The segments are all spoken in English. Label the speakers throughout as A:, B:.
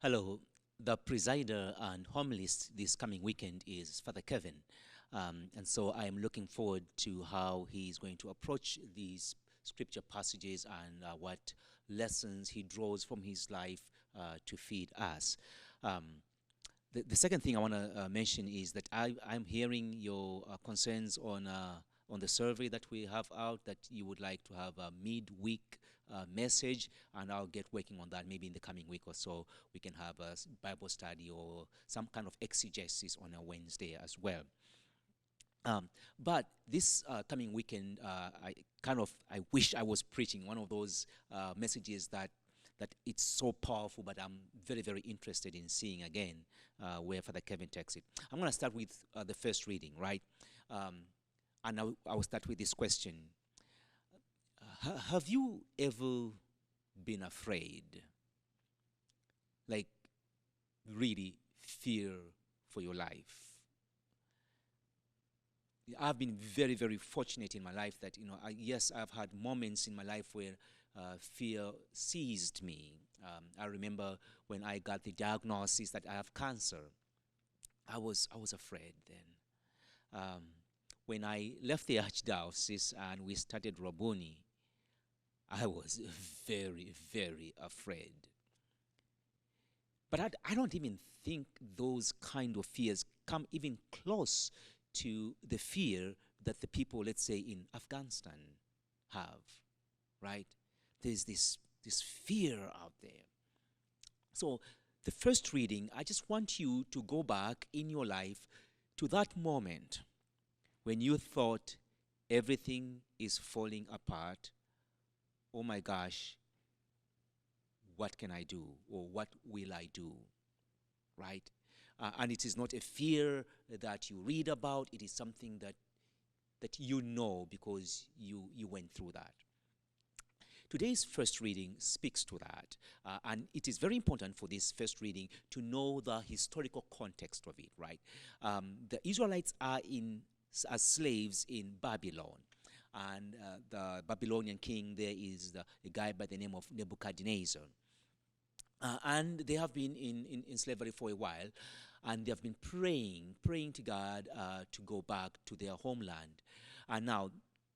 A: Hello. The presider and homilist this coming weekend is Father Kevin. And so I am looking forward to how he's going to approach these scripture passages and what lessons he draws from his life to feed us. Um, the second thing I want to mention is that I'm hearing your concerns on the survey that we have out, that you would like to have a midweek message, and I'll get working on that maybe in the coming week or so. We can have a Bible study or some kind of exegesis on a Wednesday as well. Um, but this coming weekend, I wish I was preaching one of those messages that it's so powerful, but I'm very, very interested in seeing again where Father Kevin takes it. I'm going to start with the first reading, right? And I will start with this question. Have you ever been afraid? Like, really fear for your life? I've been very, very fortunate in my life that, yes, I've had moments in my life where fear seized me. I remember when I got the diagnosis that I have cancer. I was afraid then. When I left the archdiocese and we started Rabuni, I was very, very afraid. But I don't even think those kind of fears come even close to the fear that the people, let's say, in Afghanistan have, right? There's this fear out there. So the first reading, I just want you to go back in your life to that moment when you thought everything is falling apart. Oh my gosh, what can I do? Or what will I do? Right? And it is not a fear that you read about, it is something that you know because you went through that. Today's first reading speaks to that, and it is very important for this first reading to know the historical context of it, right? The Israelites are as slaves in Babylon, and the Babylonian king there is a guy by the name of Nebuchadnezzar. And they have been in slavery for a while, and they have been praying to God to go back to their homeland. And now,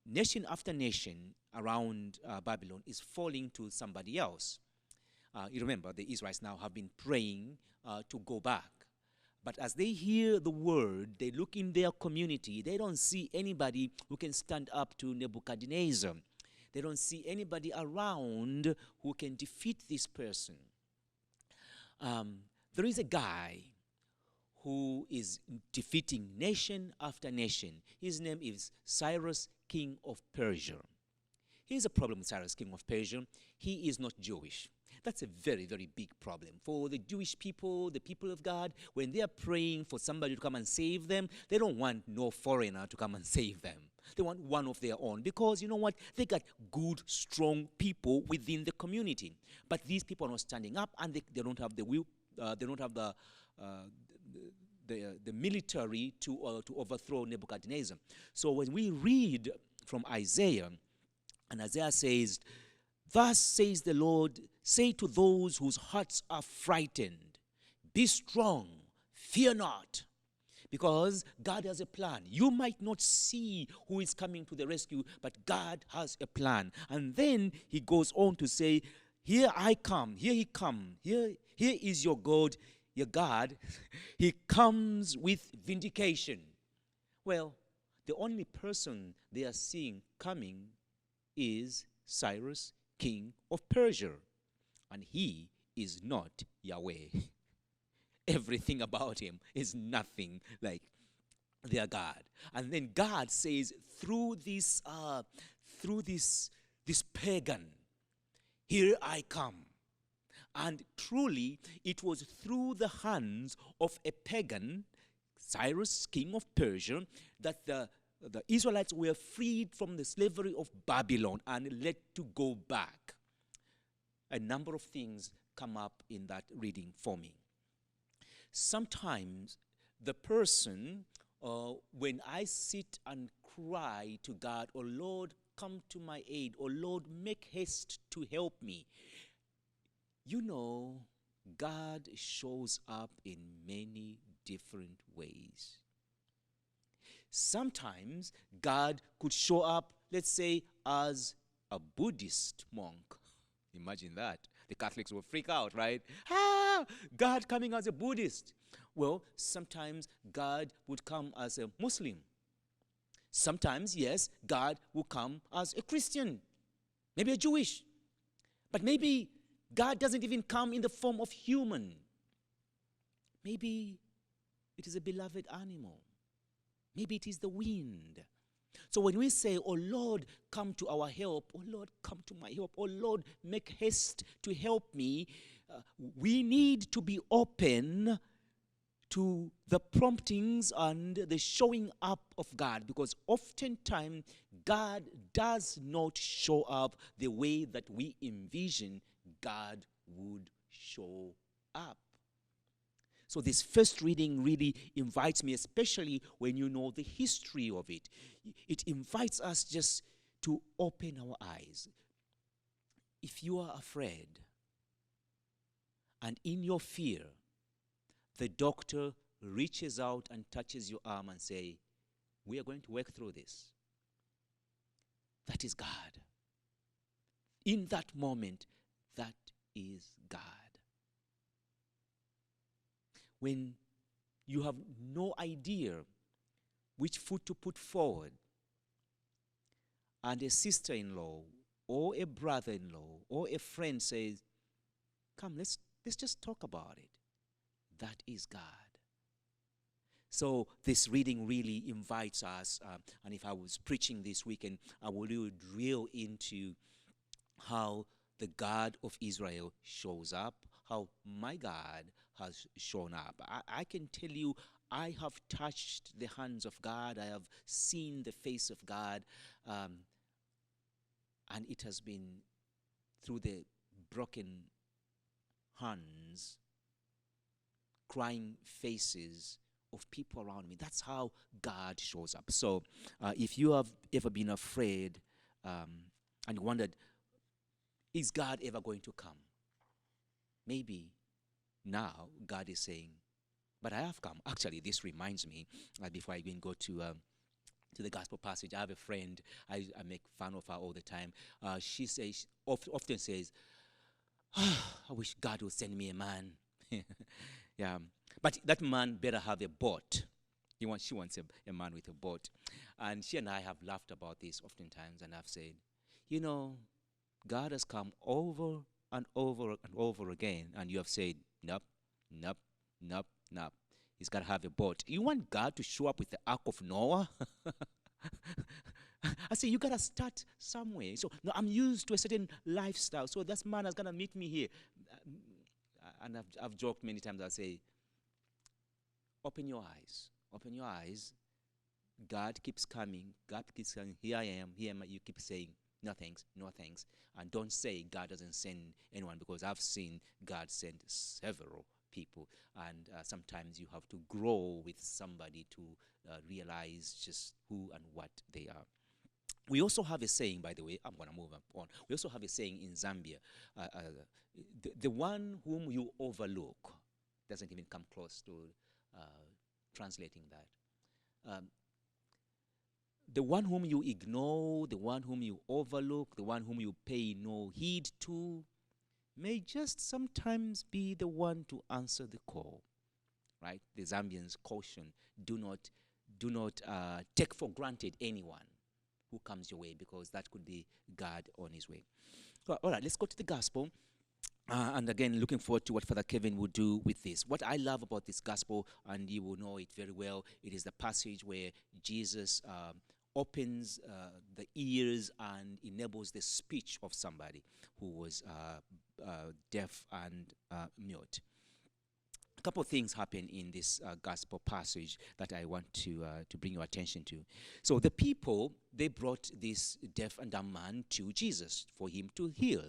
A: nation after nation around Babylon is falling to somebody else. You remember, the Israelites now have been praying to go back. But as they hear the word, they look in their community, they don't see anybody who can stand up to Nebuchadnezzar. They don't see anybody around who can defeat this person. There is a guy who is defeating nation after nation. His name is Cyrus, king of Persia. Here's a problem with Cyrus, king of Persia. He is not Jewish. That's a very, very big problem. For the Jewish people, the people of God, when they are praying for somebody to come and save them, they don't want no foreigner to come and save them. They want one of their own because, you know what, they got good, strong people within the community. But these people are not standing up, and they don't have the will, they don't have the military to overthrow Nebuchadnezzar. So when we read from Isaiah, and Isaiah says, "Thus says the Lord, say to those whose hearts are frightened, be strong, fear not." Because God has a plan. You might not see who is coming to the rescue, but God has a plan. And then he goes on to say, "Here I come, here he come, here is your God, your God." He comes with vindication. Well, the only person they are seeing coming is Cyrus, king of Persia. And he is not Yahweh. Everything about him is nothing like their God. And then God says through this pagan, "Here I come." And truly, it was through the hands of a pagan, Cyrus, king of Persia, that the Israelites were freed from the slavery of Babylon and led to go back. A number of things come up in that reading for me. Sometimes the person, when I sit and cry to God, "Oh Lord, come to my aid," "Oh Lord, make haste to help me," you know, God shows up in many different ways. Sometimes God could show up, let's say, as a Buddhist monk. Imagine that. The Catholics will freak out, right? Ah, God coming as a Buddhist. Well, sometimes God would come as a Muslim. Sometimes, yes, God will come as a Christian, maybe a Jewish. But maybe God doesn't even come in the form of human. Maybe it is a beloved animal. Maybe it is the wind. So when we say, oh Lord, come to our help, oh Lord, come to my help, oh Lord, make haste to help me, we need to be open to the promptings and the showing up of God, because oftentimes God does not show up the way that we envision God would show up. So this first reading really invites me, especially when you know the history of it. It invites us just to open our eyes. If you are afraid, and in your fear, the doctor reaches out and touches your arm and say, we are going to work through this. That is God. In that moment, that is God. When you have no idea which foot to put forward, and a sister-in-law or a brother-in-law or a friend says, come, let's just talk about it. That is God. So this reading really invites us, and if I was preaching this weekend, I would really drill into how the God of Israel shows up, how my God has shown up. I can tell you, I have touched the hands of God. I have seen the face of God. And it has been through the broken hands, crying faces of people around me. That's how God shows up. So if you have ever been afraid and wondered, is God ever going to come? Maybe now God is saying, but I have come. Actually, this reminds me, before I even go to the gospel passage, I have a friend, I make fun of her all the time. She says, often says, I wish God would send me a man. Yeah, but that man better have a boat. She wants a man with a boat. And she and I have laughed about this oftentimes, and I've said, you know, God has come over and over and over again, and you have said, nope, nope, nope, nope. He's got to have a boat. You want God to show up with the Ark of Noah? I say, you got to start somewhere. So, no, I'm used to a certain lifestyle, so this man is going to meet me here. And I've joked many times, I say, open your eyes. Open your eyes. God keeps coming. God keeps saying, here I am, here am I. You keep saying, no thanks, no thanks. And don't say God doesn't send anyone, because I've seen God send several people. And sometimes you have to grow with somebody to realize just who and what they are. We also have a saying, by the way, I'm going to move on. We also have a saying in Zambia, the one whom you overlook doesn't even come close to translating that. The one whom you ignore, the one whom you overlook, the one whom you pay no heed to, may just sometimes be the one to answer the call, right? The Zambians caution, do not take for granted anyone who comes your way, because that could be God on his way. So, all right, let's go to the gospel. And again, looking forward to what Father Kevin will do with this. What I love about this gospel, and you will know it very well, it is the passage where Jesus opens the ears and enables the speech of somebody who was deaf and mute. A couple of things happen in this gospel passage that I want to bring your attention to. So the people, they brought this deaf and dumb man to Jesus for him to heal.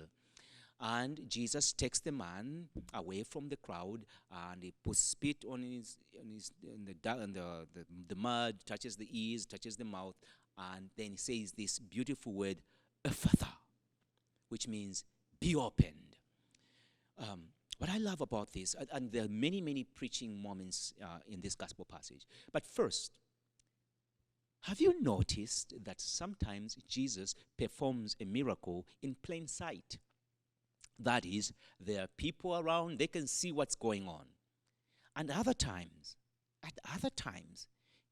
A: And Jesus takes the man away from the crowd, and he puts spit on the mud, touches the ears, touches the mouth, and then he says this beautiful word, Ephatha, which means be opened. What I love about this, and there are many, many preaching moments in this gospel passage. But first, have you noticed that sometimes Jesus performs a miracle in plain sight? That is, there are people around, they can see what's going on. And at other times,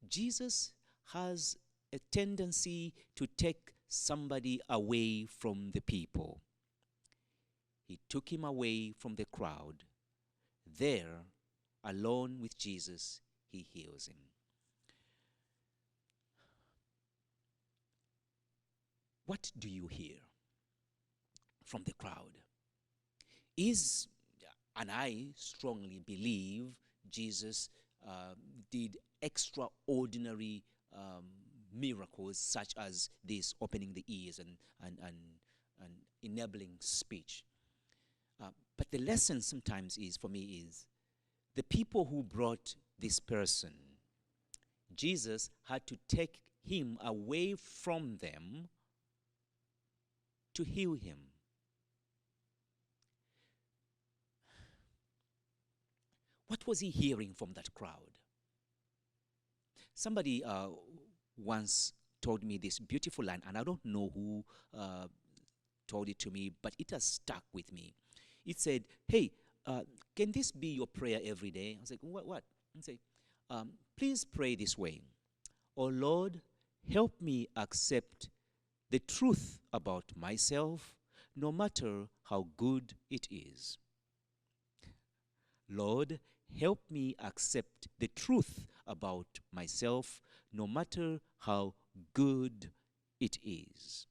A: Jesus has a tendency to take somebody away from the people. He took him away from the crowd. There, alone with Jesus, he heals him. What do you hear from the crowd? And I strongly believe Jesus did extraordinary miracles such as this, opening the ears and enabling speech. But the lesson sometimes is, for me, is the people who brought this person, Jesus had to take him away from them to heal him. What was he hearing from that crowd? Somebody once told me this beautiful line, and I don't know who told it to me, but it has stuck with me. It said, hey, can this be your prayer every day? I was like, what? I say, please pray this way. Oh Lord, help me accept the truth about myself, no matter how good it is. Lord, help me accept the truth about myself, no matter how good it is.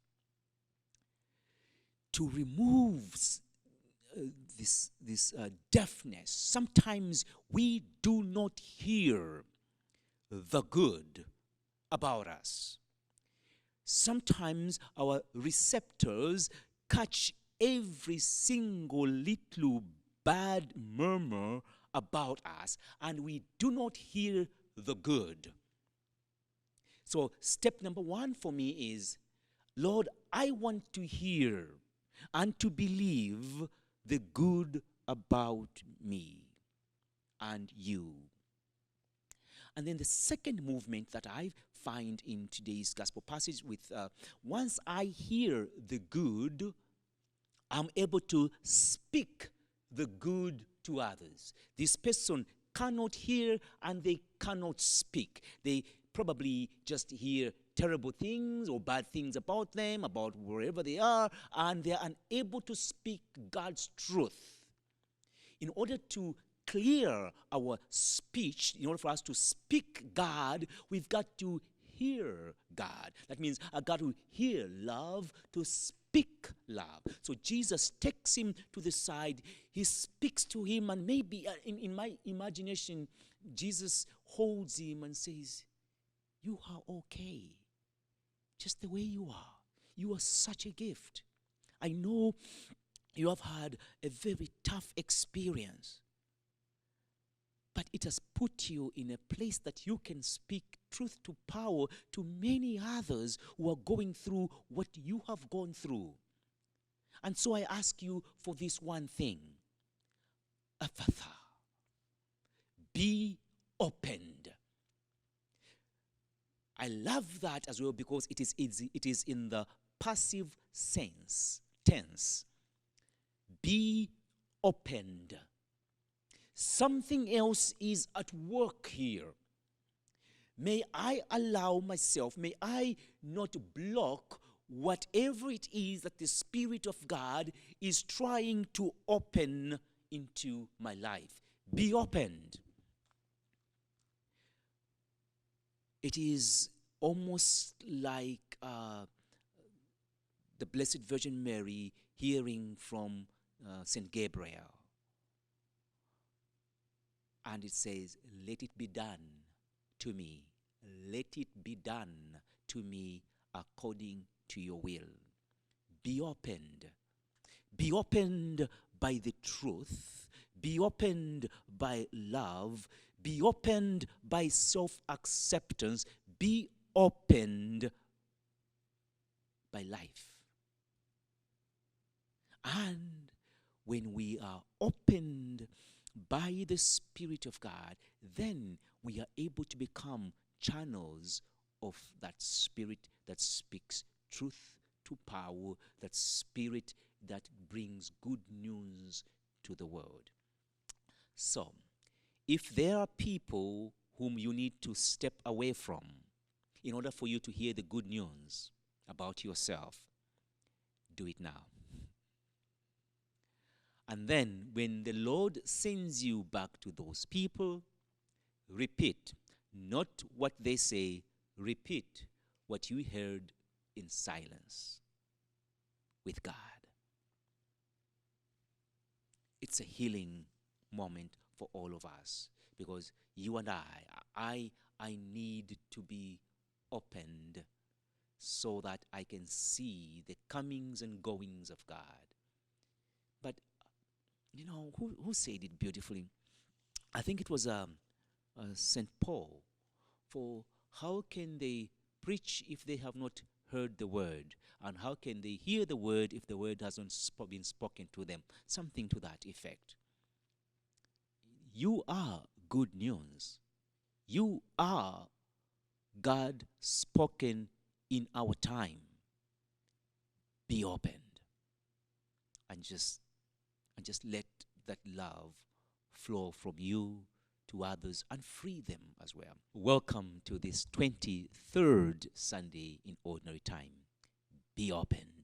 A: To remove this deafness, sometimes we do not hear the good about us. Sometimes our receptors catch every single little bad murmur about us, and we do not hear the good. So step number one for me is, Lord, I want to hear and to believe the good about me and you. And then the second movement that I find in today's gospel passage with, once I hear the good, I'm able to speak the good to others. This person cannot hear and they cannot speak. They probably just hear terrible things or bad things about them, about wherever they are, and they are unable to speak God's truth. In order to clear our speech, in order for us to speak God, we've got to hear God. That means I've got to hear love to speak love. So Jesus takes him to the side, he speaks to him, and maybe in my imagination, Jesus holds him and says, you are okay, just the way you are. You are such a gift. I know you have had a very tough experience, but it has put you in a place that you can speak truth to power to many others who are going through what you have gone through. And so I ask you for this one thing. Aphatha. Be opened. I love that as well because it is in the passive tense. Be opened. Something else is at work here. May I allow myself, may I not block whatever it is that the Spirit of God is trying to open into my life. Be opened. It is almost like the Blessed Virgin Mary hearing from St. Gabriel. And it says, let it be done to me. Let it be done to me according to your will. Be opened. Be opened by the truth. Be opened by love. Be opened by self-acceptance. Be opened by life. And when we are opened by the Spirit of God, then we are able to become channels of that Spirit that speaks truth to power, that Spirit that brings good news to the world. So, if there are people whom you need to step away from in order for you to hear the good news about yourself, do it now. And then, when the Lord sends you back to those people, repeat not what they say, repeat what you heard in silence with God. It's a healing moment for all of us, because you and I need to be opened so that I can see the comings and goings of God. But you know, who said it beautifully? I think it was St. Paul. For how can they preach if they have not heard the word? And how can they hear the word if the word hasn't been spoken to them? Something to that effect. You are good news. You are God spoken in our time. Be opened and just let that love flow from you to others and free them as well. Welcome to this 23rd Sunday in Ordinary Time. Be opened.